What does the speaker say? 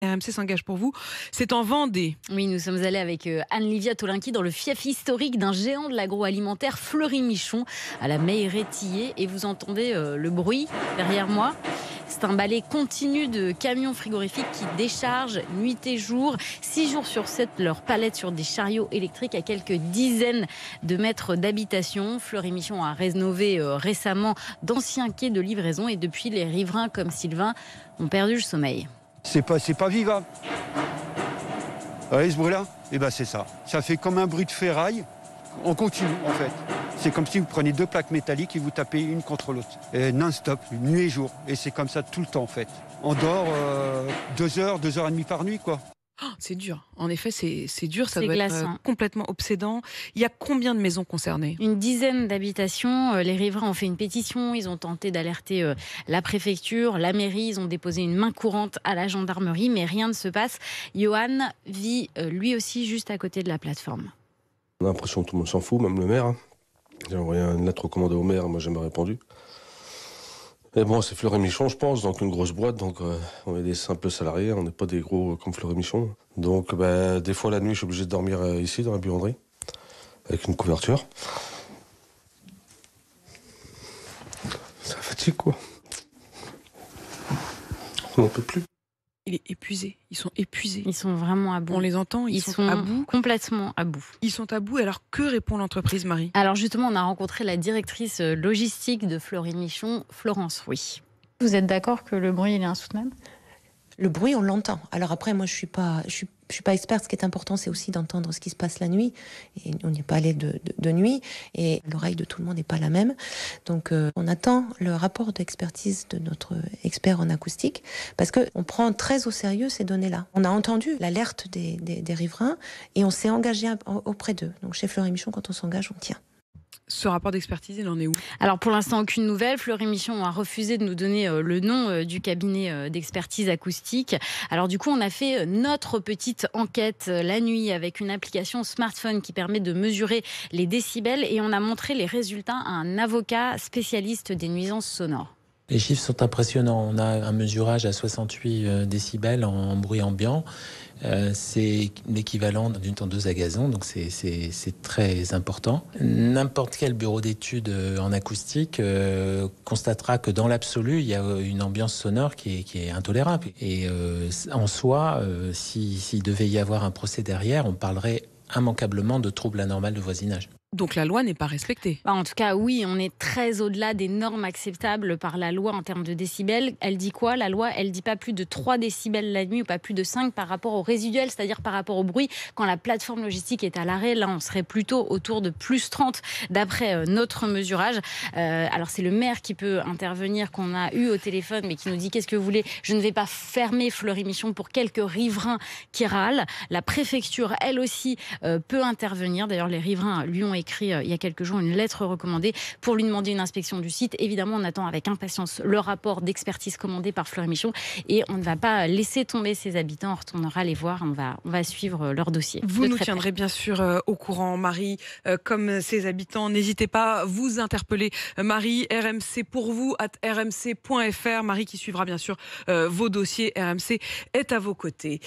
RMC s'engage pour vous. C'est en Vendée. Oui, nous sommes allés avec Anne-Livia Tolinki dans le fief historique d'un géant de l'agroalimentaire, Fleury-Michon, à la Meilleray-Tillé. Et vous entendez le bruit derrière moi. C'est un balai continu de camions frigorifiques qui déchargent nuit et jour, 6 jours sur 7, leurs palettes sur des chariots électriques à quelques dizaines de mètres d'habitation. Fleury-Michon a rénové récemment d'anciens quais de livraison et depuis, les riverains comme Sylvain ont perdu le sommeil. C'est pas vivable. Vous voyez ce bruit-là ? Eh ben c'est ça. Ça fait comme un bruit de ferraille. On continue en fait. C'est comme si vous preniez 2 plaques métalliques et vous tapez une contre l'autre. Non-stop, nuit et jour. Et c'est comme ça tout le temps en fait. On dort 2 heures, 2 heures et demie par nuit quoi. Oh, c'est dur. En effet, c'est dur. Ça C'est doit glaçant. être complètement obsédant. Il y a combien de maisons concernées ? Une dizaine d'habitations. Les riverains ont fait une pétition. Ils ont tenté d'alerter la préfecture, la mairie. Ils ont déposé une main courante à la gendarmerie, mais rien ne se passe. Johan vit lui aussi juste à côté de la plateforme. On a l'impression que tout le monde s'en fout, même le maire. Hein. J'ai envoyé une lettre recommandée au maire, moi j'ai jamais répondu. Et bon, c'est Fleury-Michon, je pense, donc une grosse boîte, donc on est des simples salariés, on n'est pas des gros comme Fleury-Michon. Donc des fois la nuit, je suis obligé de dormir ici, dans la buanderie, avec une couverture. Ça fatigue, quoi. On n'en peut plus. Il est épuisé. Ils sont épuisés. Ils sont vraiment à bout. On les entend, ils sont à bout. Complètement à bout. Ils sont à bout. Alors, que répond l'entreprise, Marie ? Alors justement, on a rencontré la directrice logistique de Fleury-Michon, Florence Rouy. Vous êtes d'accord que le bruit il est insoutenable ? Le bruit, on l'entend. Alors après, moi, je suis pas experte. Ce qui est important, c'est aussi d'entendre ce qui se passe la nuit. Et on n'y est pas allé de nuit. Et l'oreille de tout le monde n'est pas la même. Donc, on attend le rapport d'expertise de notre expert en acoustique. Parce qu'on prend très au sérieux ces données-là. On a entendu l'alerte des riverains et on s'est engagé auprès d'eux. Donc, chez Fleury-Michon, quand on s'engage, on tient. Ce rapport d'expertise, il en est où ? Alors pour l'instant, aucune nouvelle. Fleury-Michon a refusé de nous donner le nom du cabinet d'expertise acoustique. Alors du coup, on a fait notre petite enquête la nuit avec une application smartphone qui permet de mesurer les décibels et on a montré les résultats à un avocat spécialiste des nuisances sonores. Les chiffres sont impressionnants. On a un mesurage à 68 décibels en bruit ambiant. C'est l'équivalent d'une tondeuse à gazon, donc c'est très important. N'importe quel bureau d'études en acoustique constatera que dans l'absolu, il y a une ambiance sonore qui est intolérable. Et en soi, s'il devait y avoir un procès derrière, on parlerait immanquablement de troubles anormaux de voisinage. Donc la loi n'est pas respectée. En tout cas, oui, on est très au-delà des normes acceptables par la loi en termes de décibels. Elle dit quoi ? La loi, elle dit pas plus de 3 décibels la nuit ou pas plus de 5 par rapport au résiduel, c'est-à-dire par rapport au bruit. Quand la plateforme logistique est à l'arrêt, là, on serait plutôt autour de plus 30 d'après notre mesurage. Alors, c'est le maire qui peut intervenir, qu'on a eu au téléphone, mais qui nous dit « Qu'est-ce que vous voulez ? Je ne vais pas fermer Fleury-Michon pour quelques riverains qui râlent. » La préfecture, elle aussi, peut intervenir. D'ailleurs, les riverains lui ont écrit il y a quelques jours une lettre recommandée pour lui demander une inspection du site. Évidemment, on attend avec impatience le rapport d'expertise commandé par Fleury-Michon et on ne va pas laisser tomber ses habitants. On retournera les voir, on va suivre leur dossier. Vous nous tiendrez bien sûr au courant, Marie, comme ses habitants. N'hésitez pas à vous interpeller. Marie, RMC pour vous, @rmc.fr. Marie qui suivra bien sûr vos dossiers. RMC est à vos côtés.